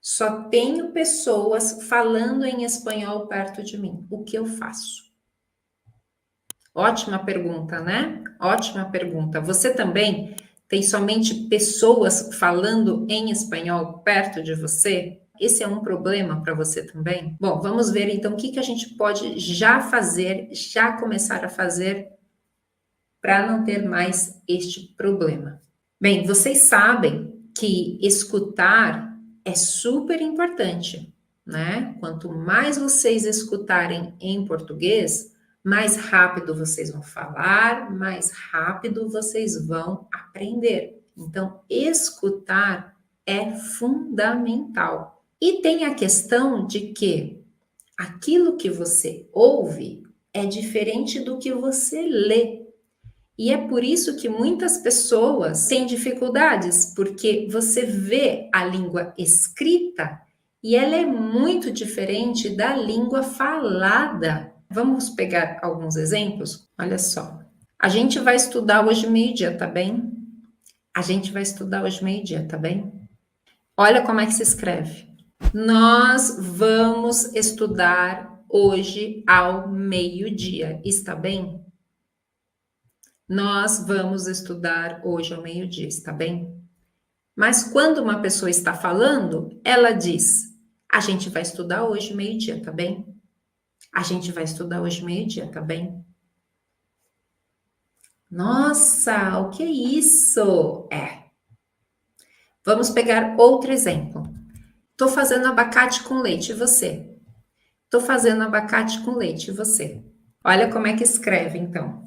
Só tenho pessoas falando em espanhol perto de mim. O que eu faço? Ótima pergunta, né? Ótima pergunta. Você também tem somente pessoas falando em espanhol perto de você? Esse é um problema para você também? Bom, vamos ver então o que a gente pode já fazer, já começar a fazer para não ter mais este problema. Bem, vocês sabem que escutar é super importante, né? Quanto mais vocês escutarem em português, mais rápido vocês vão falar, mais rápido vocês vão aprender. Então, escutar é fundamental. E tem a questão de que aquilo que você ouve é diferente do que você lê. E é por isso que muitas pessoas têm dificuldades, porque você vê a língua escrita e ela é muito diferente da língua falada. Vamos pegar alguns exemplos? Olha só. A gente vai estudar hoje meio-dia, tá bem? A gente vai estudar hoje meio-dia, tá bem? Olha como é que se escreve. Nós vamos estudar hoje ao meio-dia, está bem? Nós vamos estudar hoje ao meio-dia, está bem? Mas quando uma pessoa está falando, ela diz: a gente vai estudar hoje meio-dia, tá bem? A gente vai estudar hoje meio-dia, tá bem? Nossa, o que é isso? Vamos pegar outro exemplo. Tô fazendo abacate com leite, e você? Tô fazendo abacate com leite, e você? Olha como é que escreve, então.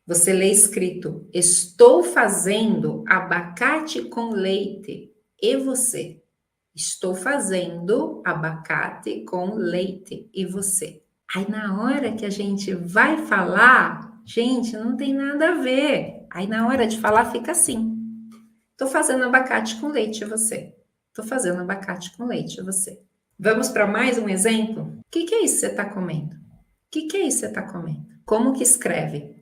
Você lê escrito: estou fazendo abacate com leite. E você? Estou fazendo abacate com leite. E você? Aí na hora que a gente vai falar, gente, não tem nada a ver. Aí na hora de falar fica assim: estou fazendo abacate com leite. E você? Estou fazendo abacate com leite. E você? Vamos para mais um exemplo? O que é isso que você está comendo? O que é isso que você está comendo? Como que escreve?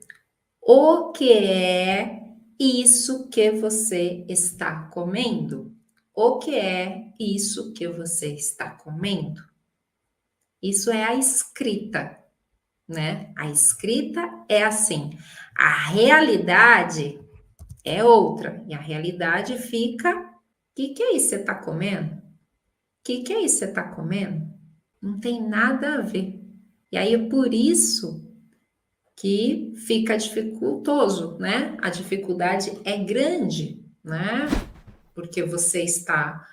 O que é isso que você está comendo? O que é isso que você está comendo? Isso é a escrita, né? A escrita é assim. A realidade é outra. E a realidade fica: o que é isso que você está comendo? O que é isso que você está comendo? Não tem nada a ver. E aí é por isso que fica dificultoso, né? A dificuldade é grande, né? Porque você está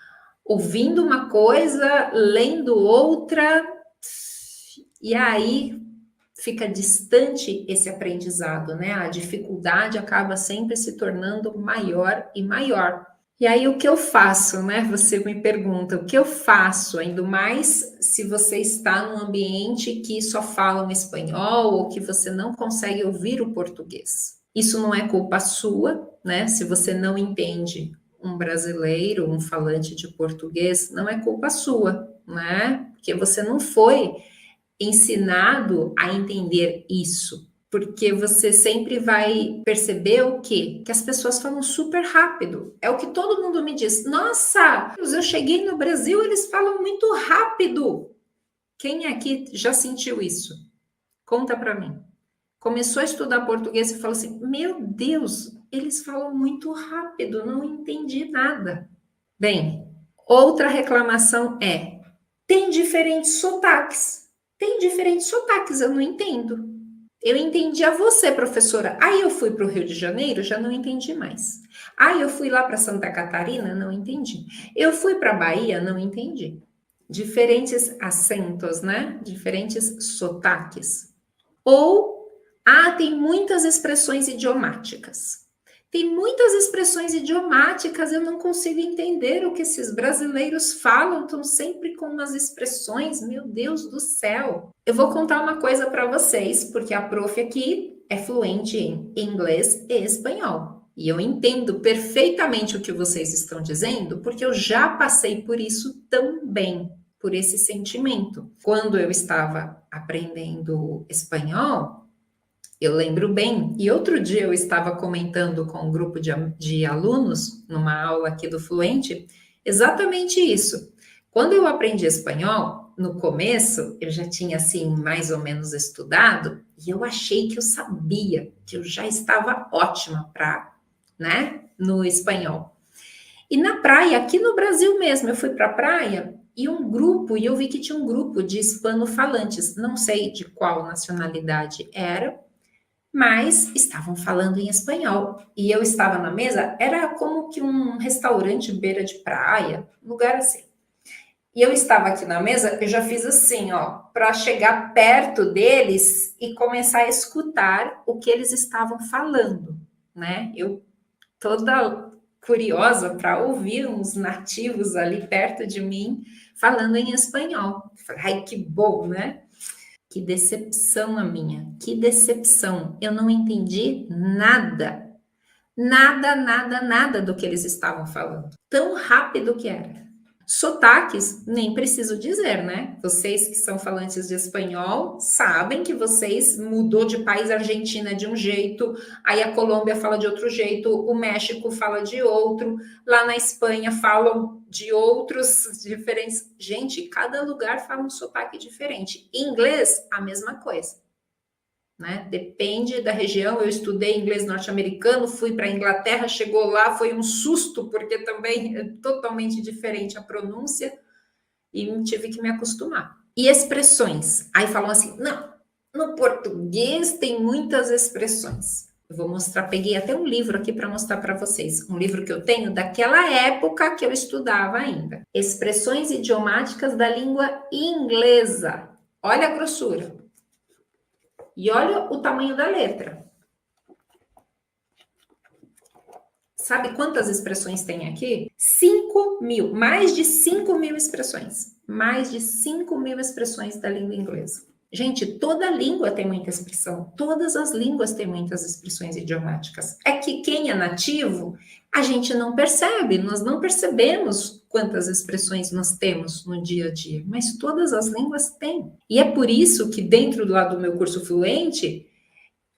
ouvindo uma coisa, lendo outra, e aí fica distante esse aprendizado, né? A dificuldade acaba sempre se tornando maior e maior. E aí, o que eu faço, né? Você me pergunta, o que eu faço? Ainda mais se você está num ambiente que só falam espanhol ou que você não consegue ouvir o português. Isso não é culpa sua, né? Se você não entende um brasileiro, um falante de português, não é culpa sua, né? Porque você não foi ensinado a entender isso. Porque você sempre vai perceber o quê? Que as pessoas falam super rápido. É o que todo mundo me diz. Nossa, eu cheguei no Brasil, eles falam muito rápido. Quem aqui já sentiu isso? Conta para mim. Começou a estudar português e falou assim: meu Deus, eles falam muito rápido, não entendi nada. Bem, outra reclamação é: tem diferentes sotaques. Tem diferentes sotaques, eu não entendo. Eu entendi a você, professora. Aí eu fui para o Rio de Janeiro, já não entendi mais. Aí eu fui lá para Santa Catarina, não entendi. Eu fui para Bahia, não entendi. Diferentes acentos, né? Diferentes sotaques. Ou, tem muitas expressões idiomáticas. Tem muitas expressões idiomáticas, eu não consigo entender o que esses brasileiros falam, estão sempre com umas expressões, meu Deus do céu. Eu vou contar uma coisa para vocês, porque a prof aqui é fluente em inglês e espanhol. E eu entendo perfeitamente o que vocês estão dizendo, porque eu já passei por isso também, por esse sentimento. Quando eu estava aprendendo espanhol, eu lembro bem, e outro dia eu estava comentando com um grupo de alunos, numa aula aqui do Fluente, exatamente isso. Quando eu aprendi espanhol, no começo, eu já tinha, assim, mais ou menos estudado, e eu achei que eu sabia, que eu já estava ótima para, né, no espanhol. E na praia, aqui no Brasil mesmo, eu fui para a praia e eu vi que tinha um grupo de hispanofalantes, não sei de qual nacionalidade era, mas estavam falando em espanhol. E eu estava na mesa, era como que um restaurante beira de praia, um lugar assim. E eu estava aqui na mesa, eu já fiz assim, ó, para chegar perto deles e começar a escutar o que eles estavam falando, né? Eu toda curiosa para ouvir uns nativos ali perto de mim falando em espanhol. Falei, ai, que bom, né? Que decepção a minha, que decepção. Eu não entendi nada, nada, nada, nada do que eles estavam falando. Tão rápido que era. Sotaques, nem preciso dizer, né? Vocês que são falantes de espanhol sabem que vocês mudou de país. A Argentina de um jeito, aí a Colômbia fala de outro jeito, o México fala de outro, lá na Espanha falam de outros diferentes. Gente, cada lugar fala um sotaque diferente. Em inglês, a mesma coisa. Né? Depende da região. Eu estudei inglês norte-americano, fui para a Inglaterra, chegou lá, foi um susto, porque também é totalmente diferente a pronúncia e tive que me acostumar. E expressões? Aí falam assim, não, no português tem muitas expressões. Eu vou mostrar, peguei até um livro aqui para mostrar para vocês, um livro que eu tenho daquela época que eu estudava ainda. Expressões idiomáticas da língua inglesa. Olha a grossura. E olha o tamanho da letra. Sabe quantas expressões tem aqui? 5.000, mais de 5.000 expressões. Mais de 5.000 expressões da língua inglesa. Gente, toda língua tem muita expressão. Todas as línguas têm muitas expressões idiomáticas. É que quem é nativo, a gente não percebe. Nós não percebemos quantas expressões nós temos no dia a dia. Mas todas as línguas têm. E é por isso que dentro do meu curso Fluente,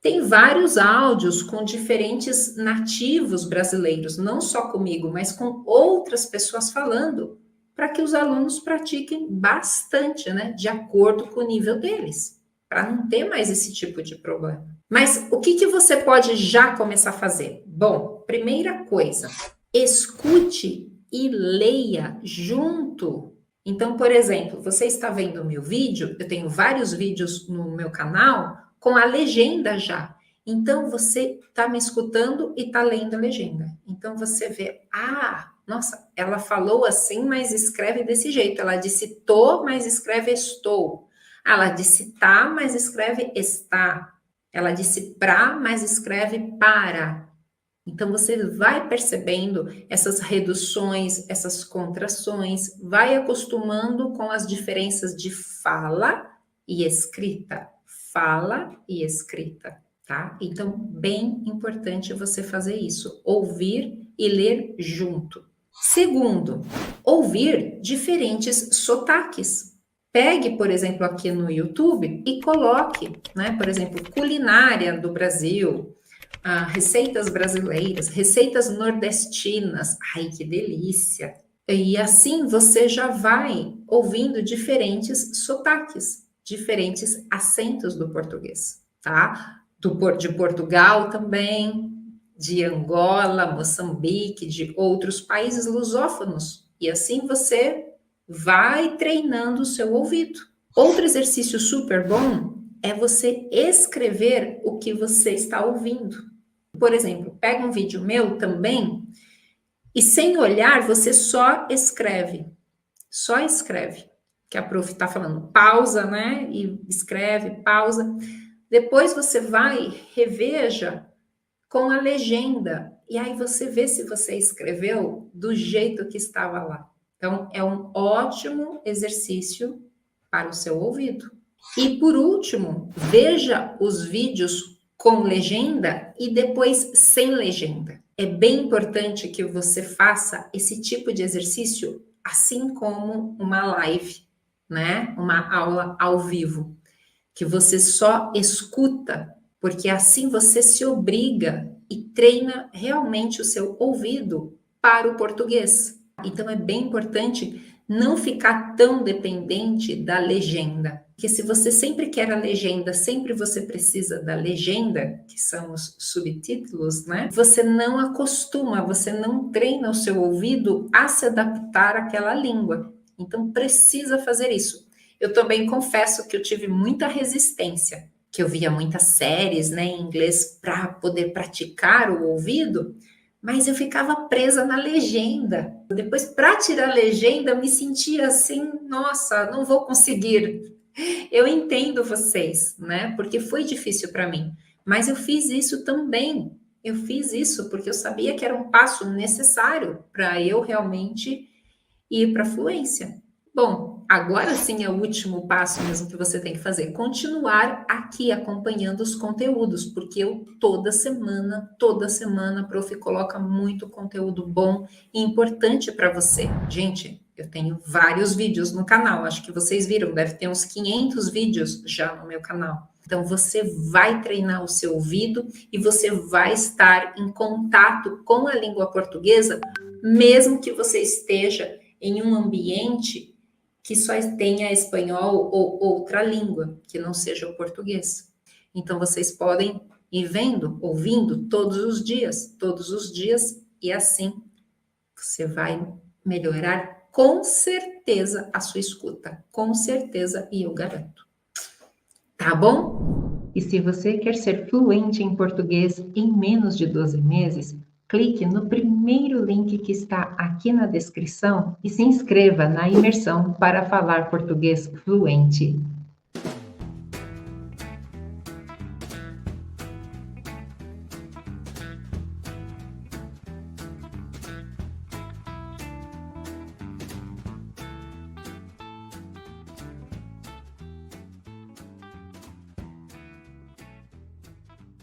tem vários áudios com diferentes nativos brasileiros, não só comigo, mas com outras pessoas falando, para que os alunos pratiquem bastante, né, de acordo com o nível deles, para não ter mais esse tipo de problema. Mas o que você pode já começar a fazer? Bom, primeira coisa, escute e leia junto. Então, por exemplo, você está vendo o meu vídeo, eu tenho vários vídeos no meu canal, com a legenda já. Então, você está me escutando e está lendo a legenda. Então, você vê, nossa, ela falou assim, mas escreve desse jeito. Ela disse tô, mas escreve estou. Ela disse tá, mas escreve está. Ela disse pra, mas escreve para. Então, você vai percebendo essas reduções, essas contrações, vai acostumando com as diferenças de fala e escrita. Fala e escrita, tá? Então, bem importante você fazer isso, ouvir e ler junto. Segundo, ouvir diferentes sotaques. Pegue, por exemplo, aqui no YouTube e coloque, né? Por exemplo, culinária do Brasil, receitas brasileiras, receitas nordestinas. Ai, que delícia! E assim você já vai ouvindo diferentes sotaques, diferentes acentos do português, tá? De Portugal também, de Angola, Moçambique, de outros países lusófonos. E assim você vai treinando o seu ouvido. Outro exercício super bom é você escrever o que você está ouvindo. Por exemplo, pega um vídeo meu também e sem olhar você só escreve. Só escreve. Que a prof está falando, pausa, né? E escreve, pausa. Depois você vai, reveja com a legenda. E aí você vê se você escreveu do jeito que estava lá. Então, é um ótimo exercício para o seu ouvido. E por último, veja os vídeos com legenda e depois sem legenda. É bem importante que você faça esse tipo de exercício, assim como uma live, né? Uma aula ao vivo, que você só escuta, porque assim você se obriga e treina realmente o seu ouvido para o português. Então é bem importante não ficar tão dependente da legenda. Porque se você sempre quer a legenda, sempre você precisa da legenda, que são os subtítulos, né? Você não acostuma, você não treina o seu ouvido a se adaptar àquela língua. Então precisa fazer isso. Eu também confesso que eu tive muita resistência, que eu via muitas séries, né, em inglês para poder praticar o ouvido, mas eu ficava presa na legenda. Depois, para tirar a legenda, eu me sentia assim, nossa, não vou conseguir. Eu entendo vocês, né? Porque foi difícil para mim, mas eu fiz isso também. Eu fiz isso porque eu sabia que era um passo necessário para eu realmente ir para a fluência. Bom, agora sim é o último passo mesmo que você tem que fazer, continuar aqui acompanhando os conteúdos, porque eu toda semana, a prof coloca muito conteúdo bom e importante para você. Gente, eu tenho vários vídeos no canal, acho que vocês viram, deve ter uns 500 vídeos já no meu canal. Então, você vai treinar o seu ouvido e você vai estar em contato com a língua portuguesa, mesmo que você esteja em um ambiente que só tenha espanhol ou outra língua, que não seja o português. Então, vocês podem ir vendo, ouvindo todos os dias, e assim você vai melhorar com certeza a sua escuta, com certeza, e eu garanto. Tá bom? E se você quer ser fluente em português em menos de 12 meses, clique no primeiro link que está aqui na descrição e se inscreva na imersão para falar português fluente.